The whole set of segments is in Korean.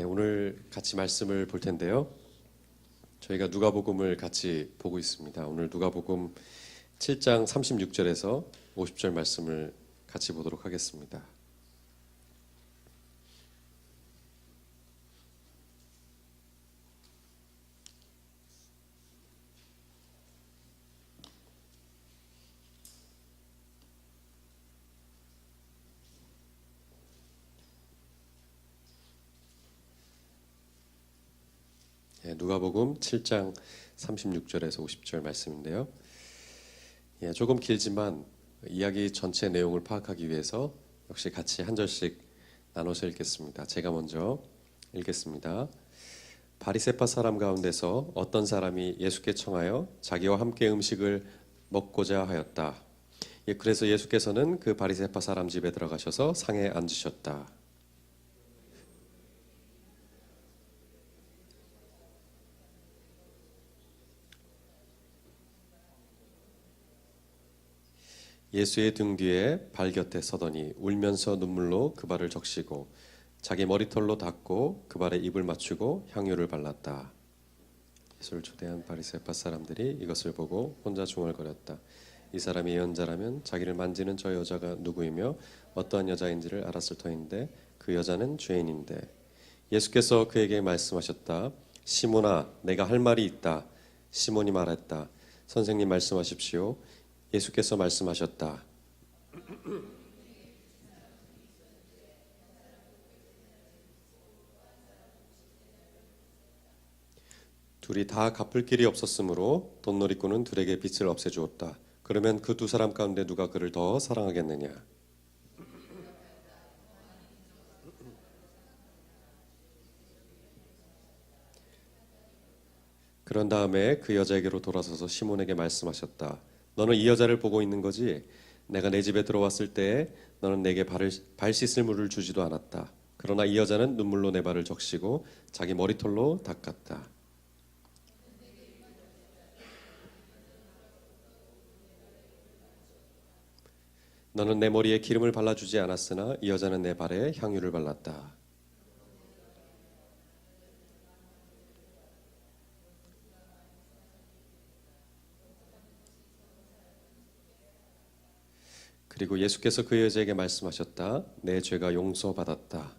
오늘 같이 말씀을 볼 텐데요. 저희가 누가복음을 같이 보고 있습니다. 오늘 누가복음 7장 36절에서 50절 말씀을 같이 보도록 하겠습니다. 누가복음 7장 36절에서 50절 말씀인데요. 조금 길지만 이야기 전체 내용을 파악하기 위해서 역시 같이 한 절씩 나눠서 읽겠습니다. 제가 먼저 읽겠습니다. 바리새파 사람 가운데서 어떤 사람이 예수께 청하여 자기와 함께 음식을 먹고자 하였다. 그래서 예수께서는 그 바리새파 사람 집에 들어가셔서 상에 앉으셨다. 예수의 등 뒤에 발 곁에 서더니 울면서 눈물로 그 발을 적시고 자기 머리털로 닦고 그 발에 입을 맞추고 향유를 발랐다. 예수를 초대한 바리새파 사람들이 이것을 보고 혼자 중얼거렸다. 이 사람이 예언자라면 자기를 만지는 저 여자가 누구이며 어떠한 여자인지를 알았을 터인데 그 여자는 죄인인데. 예수께서 그에게 말씀하셨다. 시몬아, 내가 할 말이 있다. 시몬이 말했다. 선생님, 말씀하십시오. 예수께서 말씀하셨다. 둘이 다 갚을 길이 없었으므로 돈놀이꾼은 둘에게 빚을 없애주었다. 그러면 그 두 사람 가운데 누가 그를 더 사랑하겠느냐? 그런 다음에 그 여자에게로 돌아서서 시몬에게 말씀하셨다. 너는 이 여자를 보고 있는 거지? 내가 내 집에 들어왔을 때에 너는 내게 발 씻을 물을 주지도 않았다. 그러나 이 여자는 눈물로 내 발을 적시고 자기 머리털로 닦았다. 너는 내 머리에 기름을 발라주지 않았으나 이 여자는 내 발에 향유를 발랐다. 그리고 예수께서 그 여자에게 말씀하셨다. 내 죄가 용서받았다.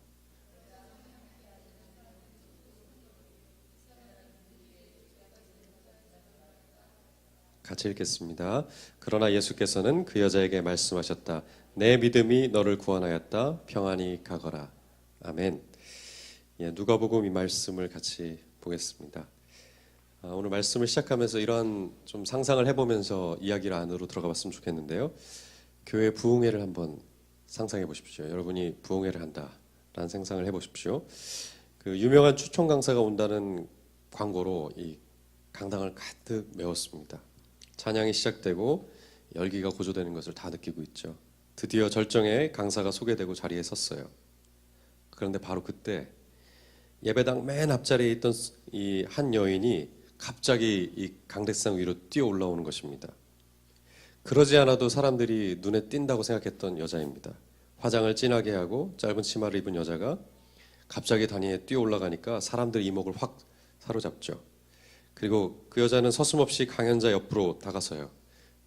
같이 읽겠습니다. 그러나 예수께서는 그 여자에게 말씀하셨다. 내 믿음이 너를 구원하였다. 평안히 가거라. 아멘. 누가복음 이 말씀을 같이 보겠습니다. 오늘 말씀을 시작하면서 이런 좀 상상을 해보면서 이야기를 안으로 들어가 봤으면 좋겠는데요. 교회 부흥회를 한번 상상해 보십시오. 여러분이 부흥회를 한다라는 상상을 해 보십시오. 그 유명한 추천 강사가 온다는 광고로 이 강당을 가득 메웠습니다. 찬양이 시작되고 열기가 고조되는 것을 다 느끼고 있죠. 드디어 절정에 강사가 소개되고 자리에 섰어요. 그런데 바로 그때 예배당 맨 앞자리에 있던 이 한 여인이 갑자기 이 강대상 위로 뛰어 올라오는 것입니다. 그러지 않아도 사람들이 눈에 띈다고 생각했던 여자입니다. 화장을 진하게 하고 짧은 치마를 입은 여자가 갑자기 단위에 뛰어 올라가니까 사람들의 이목을 확 사로잡죠. 그리고 그 여자는 서슴없이 강연자 옆으로 다가서요.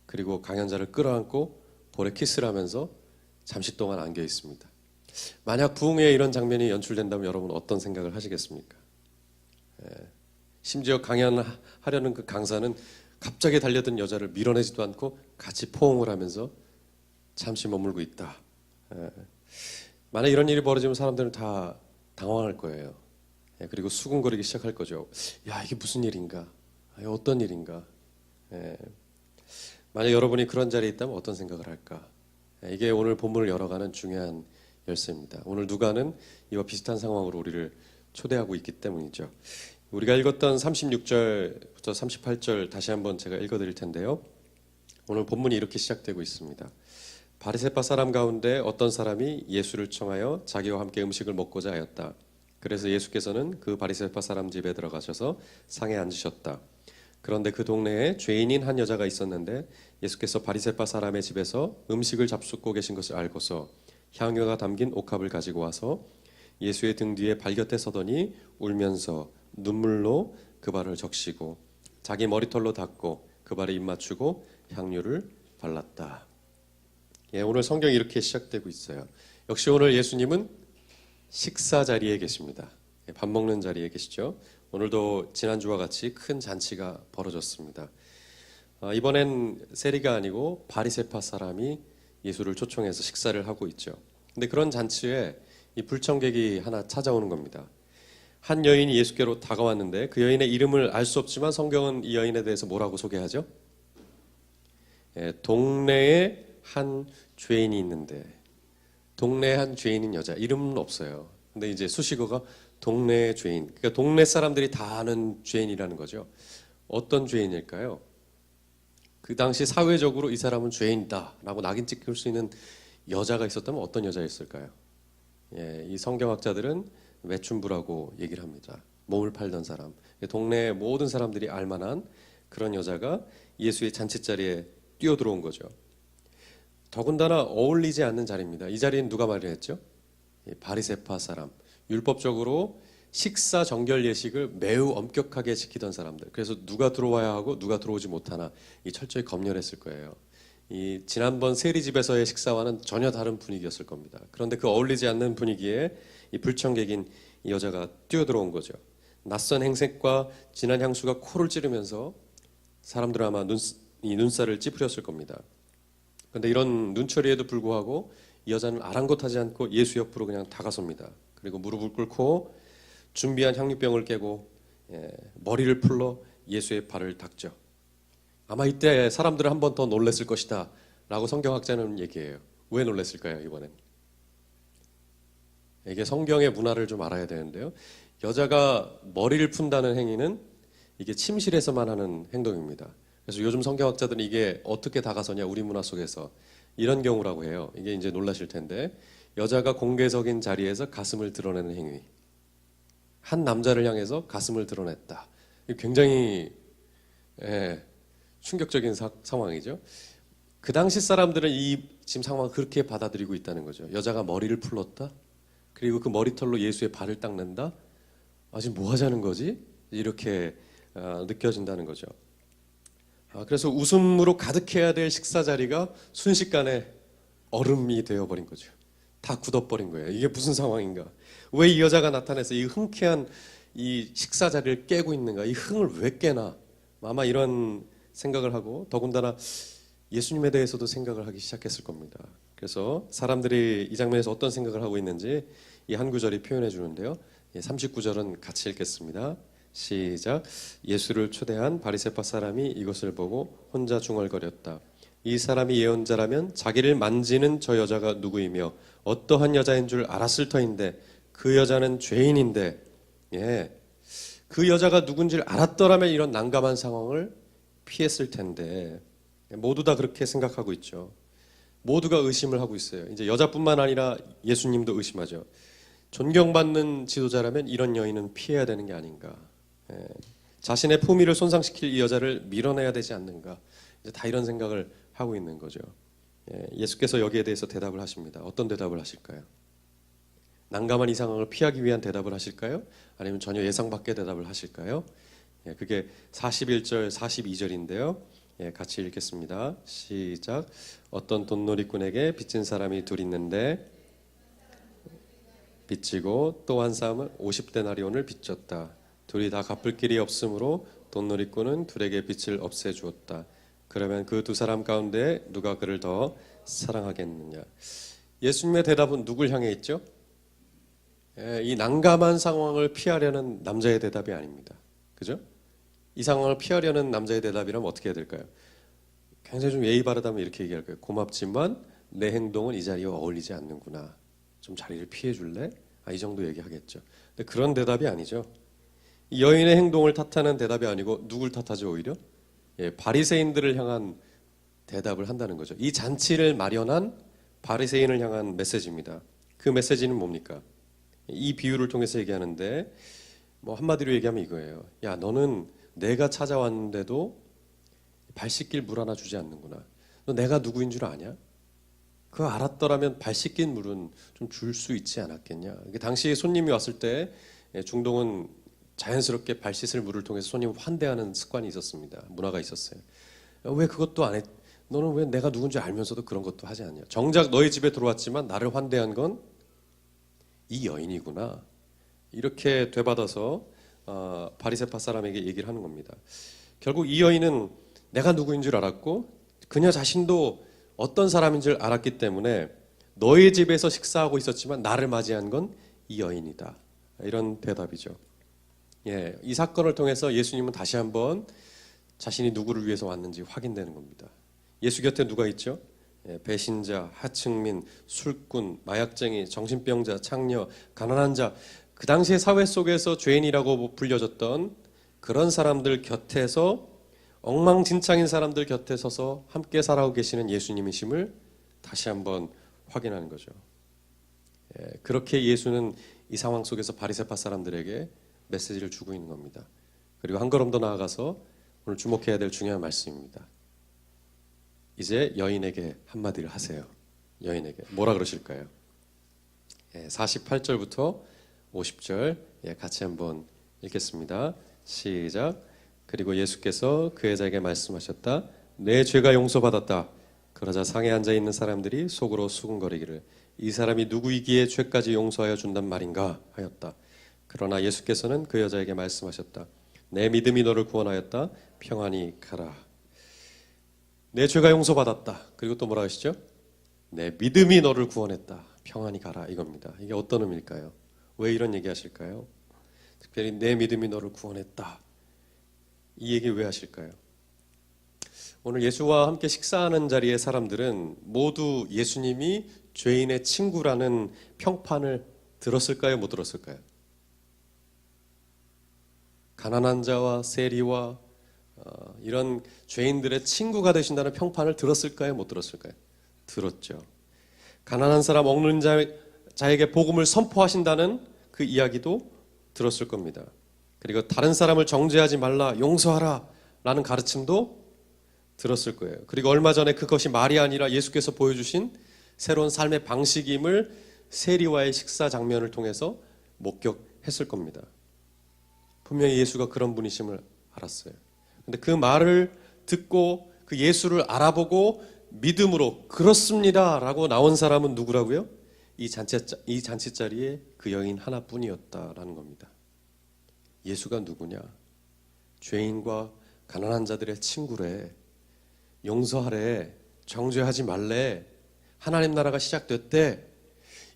그리고 강연자를 끌어안고 볼에 키스를 하면서 잠시 동안 안겨 있습니다. 만약 부흥회에 이런 장면이 연출된다면 여러분 어떤 생각을 하시겠습니까? 심지어 강연하려는 그 강사는 갑자기 달려든 여자를 밀어내지도 않고 같이 포옹을 하면서 잠시 머물고 있다. 만약 이런 일이 벌어지면 사람들은 다 당황할 거예요. 그리고 수군거리기 시작할 거죠. 야, 이게 무슨 일인가? 어떤 일인가? 만약 여러분이 그런 자리에 있다면 어떤 생각을 할까? 이게 오늘 본문을 열어가는 중요한 열쇠입니다. 오늘 누가는 이와 비슷한 상황으로 우리를 초대하고 있기 때문이죠. 우리가 읽었던 36절부터 38절 다시 한번 제가 읽어드릴 텐데요. 오늘 본문이 이렇게 시작되고 있습니다. 바리새파 사람 가운데 어떤 사람이 예수를 청하여 자기와 함께 음식을 먹고자 하였다. 그래서 예수께서는 그 바리새파 사람 집에 들어가셔서 상에 앉으셨다. 그런데 그 동네에 죄인인 한 여자가 있었는데 예수께서 바리새파 사람의 집에서 음식을 잡수고 계신 것을 알고서 향유가 담긴 옥합을 가지고 와서 예수의 등 뒤에 발곁에 서더니 울면서 눈물로 그 발을 적시고 자기 머리털로 닦고 그 발에 입 맞추고 향유를 발랐다. 예, 오늘 성경이 이렇게 시작되고 있어요. 역시 오늘 예수님은 식사 자리에 계십니다. 예, 밥 먹는 자리에 계시죠. 오늘도 지난주와 같이 큰 잔치가 벌어졌습니다. 이번엔 세리가 아니고 바리새파 사람이 예수를 초청해서 식사를 하고 있죠. 근데 그런 잔치에 이 불청객이 하나 찾아오는 겁니다. 한 여인이 예수께로 다가왔는데 그 여인의 이름을 알 수 없지만 성경은 이 여인에 대해서 뭐라고 소개하죠? 예, 동네에 한 죄인이 있는데, 동네에 한 죄인인 여자, 이름은 없어요. 근데 이제 수식어가 동네 죄인, 그러니까 동네 사람들이 다 아는 죄인이라는 거죠. 어떤 죄인일까요? 그 당시 사회적으로 이 사람은 죄인이다라고 낙인 찍힐 수 있는 여자가 있었다면 어떤 여자였을까요? 예, 이 성경학자들은 매춘부라고 얘기를 합니다. 몸을 팔던 사람, 동네 모든 사람들이 알만한 그런 여자가 예수의 잔치자리에 뛰어들어온 거죠. 더군다나 어울리지 않는 자리입니다. 이 자리는 누가 마련했죠? 바리새파 사람, 율법적으로 식사 정결 예식을 매우 엄격하게 지키던 사람들. 그래서 누가 들어와야 하고 누가 들어오지 못하나 이 철저히 검열했을 거예요. 이 지난번 세리집에서의 식사와는 전혀 다른 분위기였을 겁니다. 그런데 그 어울리지 않는 분위기에 이 불청객인 이 여자가 뛰어들어온 거죠. 낯선 행색과 진한 향수가 코를 찌르면서 사람들은 아마 이 눈살을 찌푸렸을 겁니다. 그런데 이런 눈초리에도 불구하고 이 여자는 아랑곳하지 않고 예수 옆으로 그냥 다가섭니다. 그리고 무릎을 꿇고 준비한 향유병을 깨고 머리를 풀러 예수의 발을 닦죠. 아마 이때 사람들은 한 번 더 놀랬을 것이다 라고 성경학자는 얘기해요. 왜 놀랬을까요, 이번엔? 이게 성경의 문화를 좀 알아야 되는데요. 여자가 머리를 푼다는 행위는 이게 침실에서만 하는 행동입니다. 그래서 요즘 성경학자들은 이게 어떻게 다가서냐, 우리 문화 속에서 이런 경우라고 해요. 이게 이제 놀라실 텐데, 여자가 공개적인 자리에서 가슴을 드러내는 행위, 한 남자를 향해서 가슴을 드러냈다. 굉장히 충격적인 상황이죠. 그 당시 사람들은 이 지금 상황을 그렇게 받아들이고 있다는 거죠. 여자가 머리를 풀렀다, 그리고 그 머리털로 예수의 발을 닦는다. 지금 뭐 하자는 거지? 이렇게 느껴진다는 거죠. 그래서 웃음으로 가득해야 될 식사 자리가 순식간에 얼음이 되어버린 거죠. 다 굳어버린 거예요. 이게 무슨 상황인가? 왜 이 여자가 나타나서 이 흔쾌한 이 식사 자리를 깨고 있는가? 이 흥을 왜 깨나? 아마 이런 생각을 하고, 더군다나 예수님에 대해서도 생각을 하기 시작했을 겁니다. 그래서 사람들이 이 장면에서 어떤 생각을 하고 있는지 이 한 구절이 표현해 주는데요. 39절은 같이 읽겠습니다. 시작. 예수를 초대한 바리새파 사람이 이것을 보고 혼자 중얼거렸다. 이 사람이 예언자라면 자기를 만지는 저 여자가 누구이며 어떠한 여자인 줄 알았을 터인데 그 여자는 죄인인데, 그 여자가 누군지를 알았더라면 이런 난감한 상황을 피했을 텐데, 모두 다 그렇게 생각하고 있죠. 모두가 의심을 하고 있어요. 이제 여자뿐만 아니라 예수님도 의심하죠. 존경받는 지도자라면 이런 여인은 피해야 되는 게 아닌가. 자신의 품위를 손상시킬 이 여자를 밀어내야 되지 않는가. 이제 다 이런 생각을 하고 있는 거죠. 예수께서 여기에 대해서 대답을 하십니다. 어떤 대답을 하실까요? 난감한 이 상황을 피하기 위한 대답을 하실까요? 아니면 전혀 예상 밖의 대답을 하실까요? 그게 41절, 42절인데요. 같이 읽겠습니다. 시작. 어떤 돈놀이꾼에게 빚진 사람이 둘 있는데 빚지고 또 한 사람은 50데나리온을 빚졌다. 둘이 다 갚을 길이 없으므로 돈놀이꾼은 둘에게 빚을 없애주었다. 그러면 그 두 사람 가운데 누가 그를 더 사랑하겠느냐? 예수님의 대답은 누굴 향해 있죠? 이 난감한 상황을 피하려는 남자의 대답이 아닙니다. 그죠? 이 상황을 피하려는 남자의 대답이라면 어떻게 해야 될까요? 굉장히 좀 예의 바르다면 이렇게 얘기할 거예요. 고맙지만 내 행동은 이 자리와 어울리지 않는구나. 좀 자리를 피해 줄래? 이 정도 얘기하겠죠. 근데 그런 대답이 아니죠. 이 여인의 행동을 탓하는 대답이 아니고 누굴 탓하죠, 오히려? 바리새인들을 향한 대답을 한다는 거죠. 이 잔치를 마련한 바리새인을 향한 메시지입니다. 그 메시지는 뭡니까? 이 비유를 통해서 얘기하는데, 뭐 한마디로 얘기하면 이거예요. 야, 너는 내가 찾아왔는데도 발 씻길 물 하나 주지 않는구나. 너 내가 누구인 줄 아냐? 그거 알았더라면 발 씻긴 물은 좀 줄 수 있지 않았겠냐. 당시 손님이 왔을 때 중동은 자연스럽게 발 씻을 물을 통해서 손님을 환대하는 습관이 있었습니다. 문화가 있었어요. 왜 그것도 안 했? 너는 왜 내가 누군지 알면서도 그런 것도 하지 않냐? 정작 너희 집에 들어왔지만 나를 환대한 건 이 여인이구나. 이렇게 되받아서 바리새파 사람에게 얘기를 하는 겁니다. 결국 이 여인은 내가 누구인 줄 알았고 그녀 자신도 어떤 사람인 줄 알았기 때문에 너희 집에서 식사하고 있었지만 나를 맞이한 건 이 여인이다. 이런 대답이죠. 예, 이 사건을 통해서 예수님은 다시 한번 자신이 누구를 위해서 왔는지 확인되는 겁니다. 예수 곁에 누가 있죠? 예, 배신자, 하층민, 술꾼, 마약쟁이, 정신병자, 창녀, 가난한 자, 그 당시의 사회 속에서 죄인이라고 불려졌던 그런 사람들 곁에서 엉망진창인 사람들 곁에 서서 함께 살아오고 계시는 예수님이심을 다시 한번 확인하는 거죠. 예, 그렇게 예수는 이 상황 속에서 바리새파 사람들에게 메시지를 주고 있는 겁니다. 그리고 한 걸음 더 나아가서 오늘 주목해야 될 중요한 말씀입니다. 이제 여인에게 한마디를 하세요. 여인에게 뭐라 그러실까요? 48절부터 50절 같이 한번 읽겠습니다. 시작. 그리고 예수께서 그 여자에게 말씀하셨다. 내 죄가 용서받았다. 그러자 상에 앉아 있는 사람들이 속으로 수군거리기를 이 사람이 누구이기에 죄까지 용서하여 준단 말인가 하였다. 그러나 예수께서는 그 여자에게 말씀하셨다. 내 믿음이 너를 구원하였다. 평안히 가라. 내 죄가 용서받았다. 그리고 또 뭐라 하시죠? 내 믿음이 너를 구원했다. 평안히 가라. 이겁니다. 이게 어떤 의미일까요? 왜 이런 얘기 하실까요? 특별히 내 믿음이 너를 구원했다. 이 얘기 왜 하실까요? 오늘 예수와 함께 식사하는 자리의 사람들은 모두 예수님이 죄인의 친구라는 평판을 들었을까요? 못 들었을까요? 가난한 자와 세리와 이런 죄인들의 친구가 되신다는 평판을 들었을까요? 못 들었을까요? 들었죠. 가난한 사람 억누른 자에게 복음을 선포하신다는 그 이야기도 들었을 겁니다. 그리고 다른 사람을 정죄하지 말라, 용서하라 라는 가르침도 들었을 거예요. 그리고 얼마 전에 그것이 말이 아니라 예수께서 보여주신 새로운 삶의 방식임을 세리와의 식사 장면을 통해서 목격했을 겁니다. 분명히 예수가 그런 분이심을 알았어요. 근데 그 말을 듣고 그 예수를 알아보고 믿음으로 그렇습니다 라고 나온 사람은 누구라고요? 이 잔치자리에 그 여인 하나뿐이었다라는 겁니다. 예수가 누구냐? 죄인과 가난한 자들의 친구래. 용서하래. 정죄하지 말래. 하나님 나라가 시작됐대.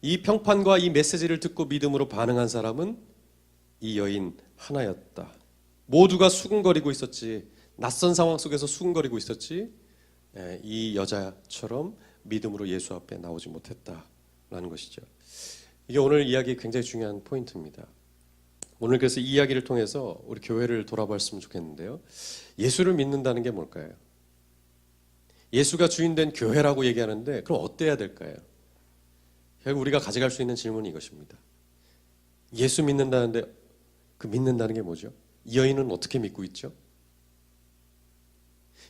이 평판과 이 메시지를 듣고 믿음으로 반응한 사람은 이 여인 하나였다. 모두가 수군거리고 있었지. 낯선 상황 속에서 수군거리고 있었지. 이 여자처럼 믿음으로 예수 앞에 나오지 못했다라는 것이죠. 이게 오늘 이야기의 굉장히 중요한 포인트입니다. 오늘 그래서 이 이야기를 통해서 우리 교회를 돌아봤으면 좋겠는데요. 예수를 믿는다는 게 뭘까요? 예수가 주인된 교회라고 얘기하는데 그럼 어때야 될까요? 결국 우리가 가져갈 수 있는 질문이 이것입니다. 예수 믿는다는데 그 믿는다는 게 뭐죠? 이 여인은 어떻게 믿고 있죠?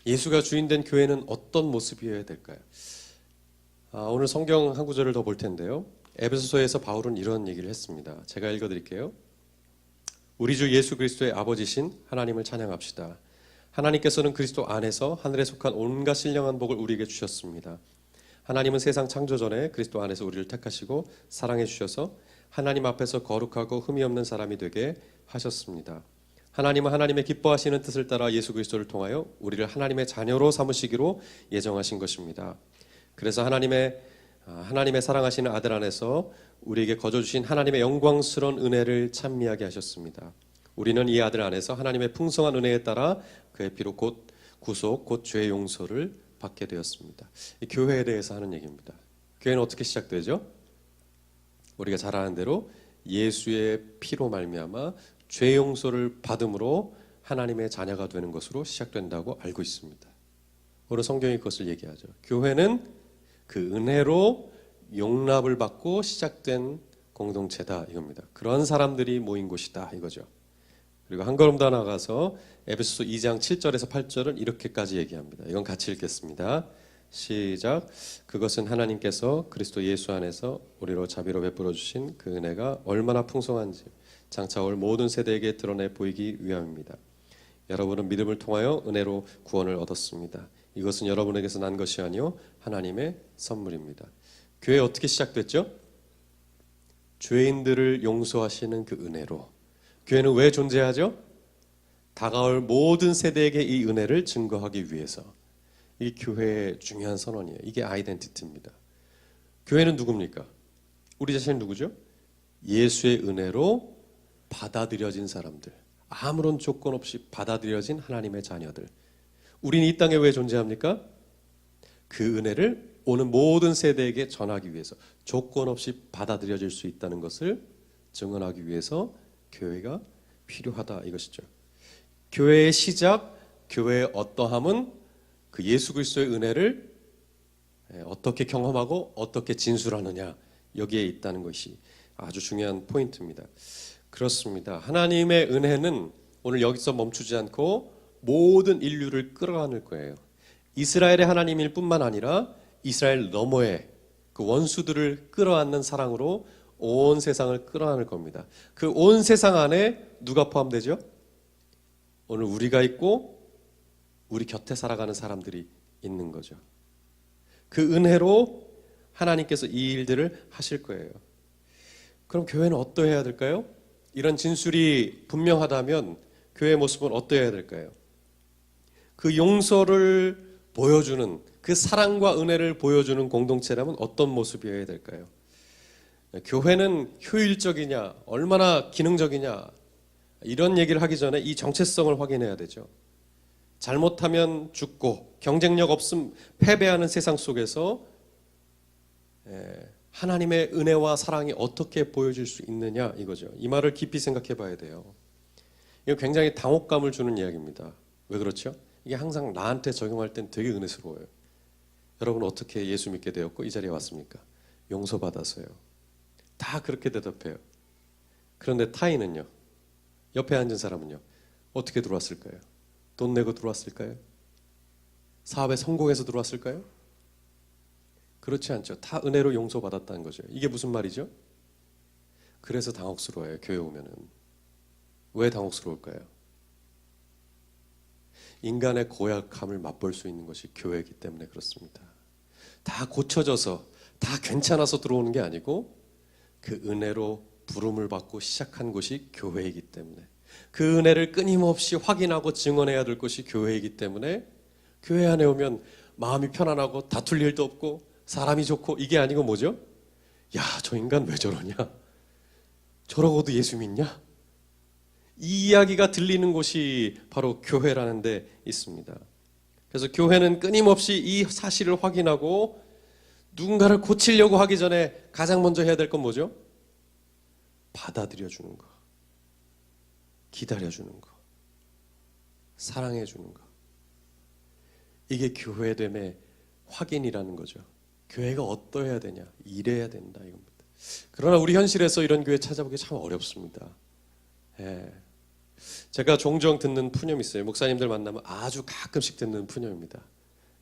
예수가 주인된 교회는 어떤 모습이어야 될까요? 오늘 성경 한 구절을 더 볼 텐데요. 에베소서에서 바울은 이런 얘기를 했습니다. 제가 읽어드릴게요. 우리 주 예수 그리스도의 아버지신 하나님을 찬양합시다. 하나님께서는 그리스도 안에서 하늘에 속한 온갖 신령한 복을 우리에게 주셨습니다. 하나님은 세상 창조 전에 그리스도 안에서 우리를 택하시고 사랑해 주셔서 하나님 앞에서 거룩하고 흠이 없는 사람이 되게 하셨습니다. 하나님은 하나님의 기뻐하시는 뜻을 따라 예수 그리스도를 통하여 우리를 하나님의 자녀로 삼으시기로 예정하신 것입니다. 그래서 하나님의 사랑하시는 아들 안에서 우리에게 거저 주신 하나님의 영광스러운 은혜를 찬미하게 하셨습니다. 우리는 이 아들 안에서 하나님의 풍성한 은혜에 따라 그의 피로 곧 구속, 곧 죄의 용서를 받게 되었습니다. 이 교회에 대해서 하는 얘기입니다. 교회는 어떻게 시작되죠? 우리가 잘 아는 대로 예수의 피로 말미암아 죄 용서를 받음으로 하나님의 자녀가 되는 것으로 시작된다고 알고 있습니다. 오늘 성경이 그것을 얘기하죠. 교회는 그 은혜로 용납을 받고 시작된 공동체다 이겁니다. 그런 사람들이 모인 곳이다 이거죠. 그리고 한 걸음 더 나가서 에베소서 2장 7절에서 8절은 이렇게까지 얘기합니다. 이건 같이 읽겠습니다. 시작. 그것은 하나님께서 그리스도 예수 안에서 우리로 자비로 베풀어 주신 그 은혜가 얼마나 풍성한지 장차 올 모든 세대에게 드러내 보이기 위함입니다. 여러분은 믿음을 통하여 은혜로 구원을 얻었습니다. 이것은 여러분에게서 난 것이 아니요 하나님의 선물입니다. 교회 어떻게 시작됐죠? 죄인들을 용서하시는 그 은혜로. 교회는 왜 존재하죠? 다가올 모든 세대에게 이 은혜를 증거하기 위해서. 이 교회의 중요한 선언이에요. 이게 아이덴티티입니다. 교회는 누굽니까? 우리 자신은 누구죠? 예수의 은혜로 받아들여진 사람들. 아무런 조건 없이 받아들여진 하나님의 자녀들. 우리는 이 땅에 왜 존재합니까? 그 은혜를 오는 모든 세대에게 전하기 위해서, 조건 없이 받아들여질 수 있다는 것을 증언하기 위해서 교회가 필요하다 이것이죠. 교회의 시작, 교회의 어떠함은 그 예수 그리스도의 은혜를 어떻게 경험하고 어떻게 진술하느냐, 여기에 있다는 것이 아주 중요한 포인트입니다. 그렇습니다. 하나님의 은혜는 오늘 여기서 멈추지 않고 모든 인류를 끌어안을 거예요. 이스라엘의 하나님일 뿐만 아니라 이스라엘 너머의 그 원수들을 끌어안는 사랑으로 온 세상을 끌어안을 겁니다. 그 온 세상 안에 누가 포함되죠? 오늘 우리가 있고 우리 곁에 살아가는 사람들이 있는 거죠. 그 은혜로 하나님께서 이 일들을 하실 거예요. 그럼 교회는 어떠해야 될까요? 이런 진술이 분명하다면 교회의 모습은 어떠해야 될까요? 그 용서를 보여주는, 그 사랑과 은혜를 보여주는 공동체라면 어떤 모습이어야 될까요? 교회는 효율적이냐, 얼마나 기능적이냐, 이런 얘기를 하기 전에 이 정체성을 확인해야 되죠. 잘못하면 죽고 경쟁력 없음 패배하는 세상 속에서 하나님의 은혜와 사랑이 어떻게 보여질 수 있느냐 이거죠. 이 말을 깊이 생각해 봐야 돼요. 이거 굉장히 당혹감을 주는 이야기입니다. 왜 그렇죠? 이게 항상 나한테 적용할 땐 되게 은혜스러워요. 여러분 어떻게 예수 믿게 되었고 이 자리에 왔습니까? 용서받아서요. 다 그렇게 대답해요. 그런데 타인은요? 옆에 앉은 사람은요? 어떻게 들어왔을까요? 돈 내고 들어왔을까요? 사업에 성공해서 들어왔을까요? 그렇지 않죠. 다 은혜로 용서받았다는 거죠. 이게 무슨 말이죠? 그래서 당혹스러워요. 교회 오면은. 왜 당혹스러울까요? 인간의 고약함을 맛볼 수 있는 것이 교회이기 때문에 그렇습니다. 다 고쳐져서 다 괜찮아서 들어오는 게 아니고 그 은혜로 부름을 받고 시작한 곳이 교회이기 때문에, 그 은혜를 끊임없이 확인하고 증언해야 될 것이 교회이기 때문에 교회 안에 오면 마음이 편안하고 다툴 일도 없고 사람이 좋고, 이게 아니고 뭐죠? 야, 저 인간 왜 저러냐? 저러고도 예수 믿냐? 이 이야기가 들리는 곳이 바로 교회라는 데 있습니다. 그래서 교회는 끊임없이 이 사실을 확인하고 누군가를 고치려고 하기 전에 가장 먼저 해야 될 건 뭐죠? 받아들여주는 거, 기다려주는 거, 사랑해주는 거. 이게 교회됨의 확인이라는 거죠. 교회가 어떠해야 되냐? 이래야 된다 이겁니다. 그러나 우리 현실에서 이런 교회 찾아보기 참 어렵습니다. 예. 제가 종종 듣는 푸념이 있어요. 목사님들 만나면 아주 가끔씩 듣는 푸념입니다.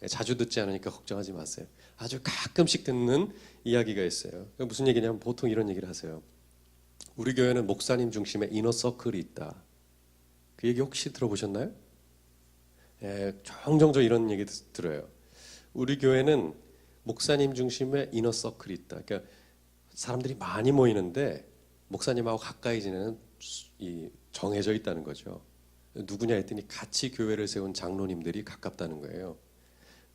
예, 자주 듣지 않으니까 걱정하지 마세요. 아주 가끔씩 듣는 이야기가 있어요. 무슨 얘기냐면 보통 이런 얘기를 하세요. 우리 교회는 목사님 중심의 이너서클이 있다. 그 얘기 혹시 들어보셨나요? 예, 종종 저 이런 얘기 들어요. 우리 교회는 목사님 중심의 이너서클이 있다. 그러니까 사람들이 많이 모이는데 목사님하고 가까이 지내는 이 정해져 있다는 거죠. 누구냐 했더니 같이 교회를 세운 장로님들이 가깝다는 거예요.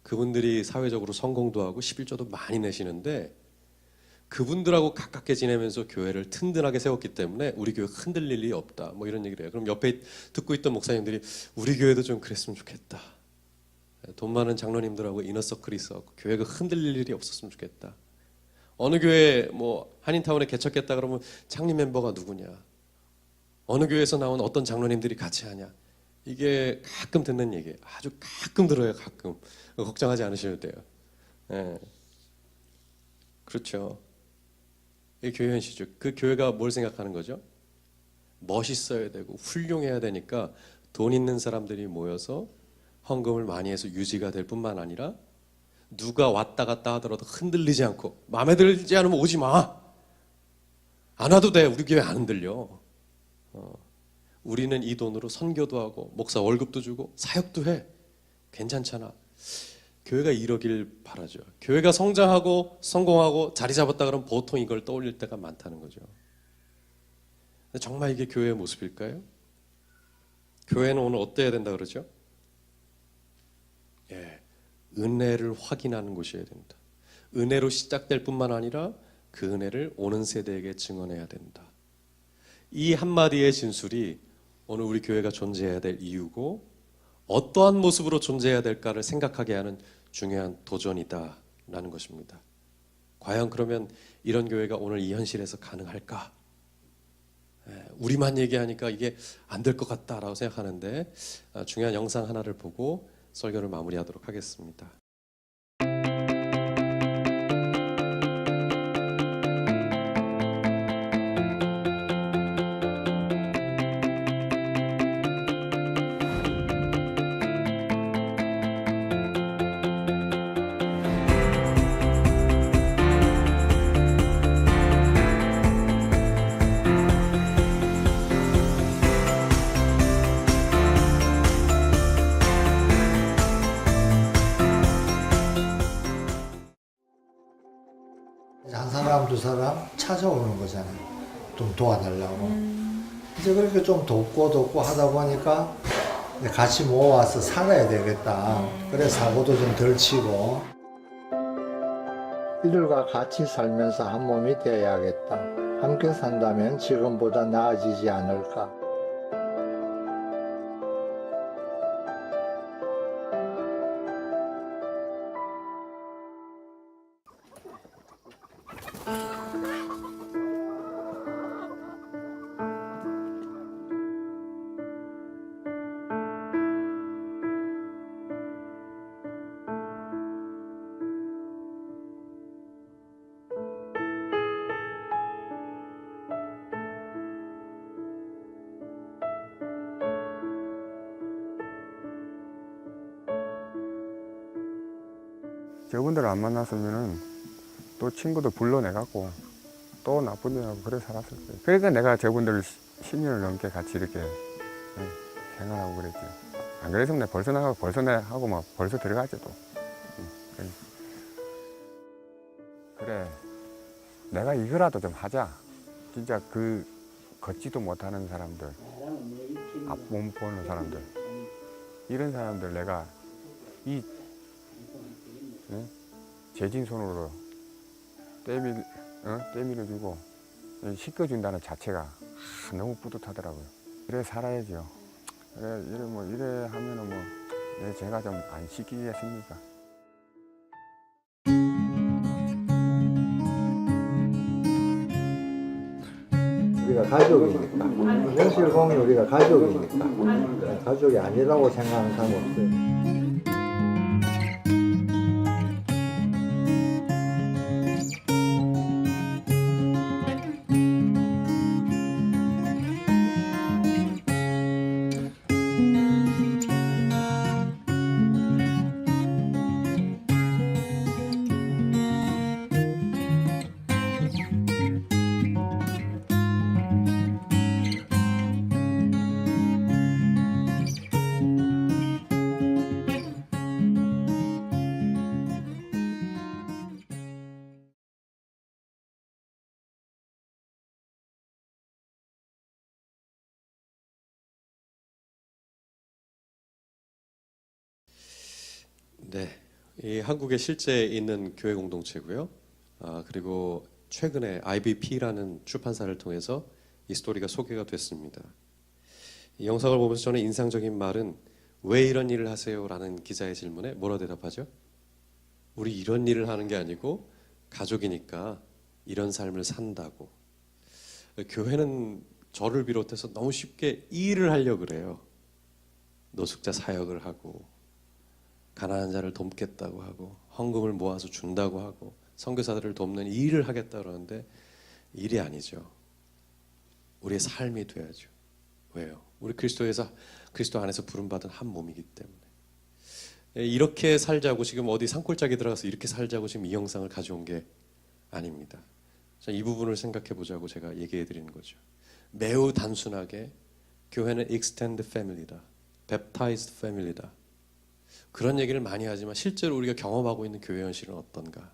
그분들이 사회적으로 성공도 하고 11조도 많이 내시는데 그분들하고 가깝게 지내면서 교회를 튼튼하게 세웠기 때문에 우리 교회 흔들릴 일이 없다. 뭐 이런 얘기를 해요. 그럼 옆에 듣고 있던 목사님들이 우리 교회도 좀 그랬으면 좋겠다. 돈 많은 장로님들하고 이너서클이 있었고 교회가 흔들릴 일이 없었으면 좋겠다. 어느 교회 뭐 한인타운에 개척했다 그러면 창립 멤버가 누구냐? 어느 교회에서 나온 어떤 장로님들이 같이 하냐? 이게 가끔 듣는 얘기예요. 아주 가끔 들어요. 가끔. 걱정하지 않으셔도 돼요. 예. 그렇죠. 이 교회 현실이죠. 그 교회가 뭘 생각하는 거죠? 멋있어야 되고 훌륭해야 되니까 돈 있는 사람들이 모여서 헌금을 많이 해서 유지가 될 뿐만 아니라 누가 왔다 갔다 하더라도 흔들리지 않고 마음에 들지 않으면 오지 마. 안 와도 돼. 우리 교회 안 흔들려. 우리는 이 돈으로 선교도 하고 목사 월급도 주고 사역도 해. 괜찮잖아. 교회가 이러길 바라죠. 교회가 성장하고 성공하고 자리 잡았다 그러면 보통 이걸 떠올릴 때가 많다는 거죠. 정말 이게 교회의 모습일까요? 교회는 오늘 어때야 된다 그러죠? 예, 은혜를 확인하는 곳이어야 된다. 은혜로 시작될 뿐만 아니라 그 은혜를 오는 세대에게 증언해야 된다. 이 한마디의 진술이 오늘 우리 교회가 존재해야 될 이유고 어떠한 모습으로 존재해야 될까를 생각하게 하는 중요한 도전이다라는 것입니다. 과연 그러면 이런 교회가 오늘 이 현실에서 가능할까? 우리만 얘기하니까 이게 안 될 것 같다라고 생각하는데 중요한 영상 하나를 보고 설교를 마무리하도록 하겠습니다. 한 사람 두 사람 찾아오는 거잖아요. 좀 도와달라고. 이제 그렇게 좀 돕고 하다 보니까 이제 같이 모아서 살아야 되겠다. 그래 사고도 좀 덜 치고. 이들과 같이 살면서 한 몸이 되어야겠다. 함께 산다면 지금보다 나아지지 않을까. 저분들 안 만났으면은 또 친구도 불러내갖고 또 나쁜 일 하고 그래 살았을 거예요. 그러니까 내가 저분들 10년을 넘게 같이 이렇게 생활하고 그랬죠. 안 그랬으면 내가 벌써 나가고 벌써 하고 막 벌써 들어가죠 또. 그래 내가 이거라도 좀 하자. 진짜 그 걷지도 못하는 사람들, 앞몸 보는 사람들, 이런 사람들 내가 이 재진 손으로 떼밀어주고 씻겨준다는 자체가 너무 뿌듯하더라고요. 이래 살아야죠. 이래 하면은 제가 좀 안 씻기겠습니까? 우리가 가족이니까. 명실공히 우리가 가족이니까. 가족이 아니라고 생각하는 사람 없어요. 네, 이 한국에 실제 있는 교회 공동체고요. 그리고 최근에 IBP라는 출판사를 통해서 이 스토리가 소개가 됐습니다. 이 영상을 보면서 저는 인상적인 말은 왜 이런 일을 하세요? 라는 기자의 질문에 뭐라 대답하죠? 우리 이런 일을 하는 게 아니고 가족이니까 이런 삶을 산다고. 교회는 저를 비롯해서 너무 쉽게 이 일을 하려고 그래요. 노숙자 사역을 하고 가난한 자를 돕겠다고 하고 헌금을 모아서 준다고 하고 선교사들을 돕는 이 일을 하겠다 그러는데 일이 아니죠. 우리의 삶이 돼야죠. 왜요? 우리 그리스도 안에서 부름받은 한 몸이기 때문에. 이렇게 살자고 지금 어디 산골짜기 들어가서 이렇게 살자고 지금 이 영상을 가져온 게 아닙니다. 자, 이 부분을 생각해 보자고 제가 얘기해 드리는 거죠. 매우 단순하게 교회는 extended family다. baptized family다. 그런 얘기를 많이 하지만 실제로 우리가 경험하고 있는 교회 현실은 어떤가?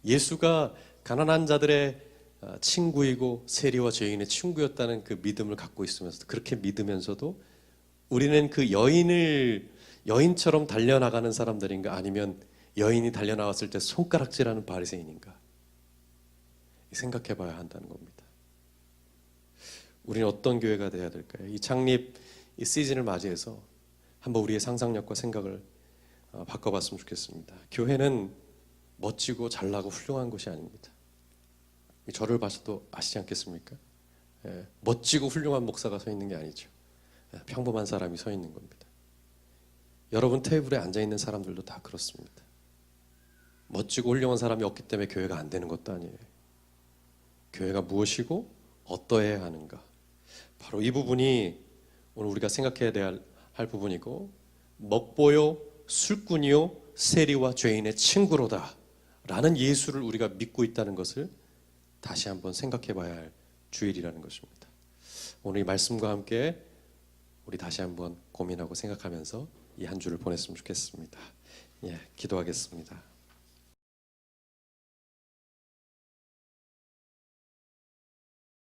예수가 가난한 자들의 친구이고 세리와 죄인의 친구였다는 그 믿음을 갖고 있으면서도, 그렇게 믿으면서도 우리는 그 여인처럼 달려나가는 사람들인가, 아니면 여인이 달려나왔을 때 손가락질하는 바리새인인가 생각해 봐야 한다는 겁니다. 우리는 어떤 교회가 돼야 될까요? 이 창립 이 시즌을 맞이해서 한번 우리의 상상력과 생각을 바꿔봤으면 좋겠습니다. 교회는 멋지고 잘나고 훌륭한 것이 아닙니다. 저를 봐서도 아시지 않겠습니까? 멋지고 훌륭한 목사가 서 있는 게 아니죠. 평범한 사람이 서 있는 겁니다. 여러분 테이블에 앉아있는 사람들도 다 그렇습니다. 멋지고 훌륭한 사람이 없기 때문에 교회가 안 되는 것도 아니에요. 교회가 무엇이고 어떠해야 하는가, 바로 이 부분이 오늘 우리가 생각해야 할 부분이고, 먹보요 술꾼이요 세리와 죄인의 친구로다 라는 예수를 우리가 믿고 있다는 것을 다시 한번 생각해 봐야 할 주일이라는 것입니다. 오늘 이 말씀과 함께 우리 다시 한번 고민하고 생각하면서 이 한 주를 보냈으면 좋겠습니다. 기도하겠습니다.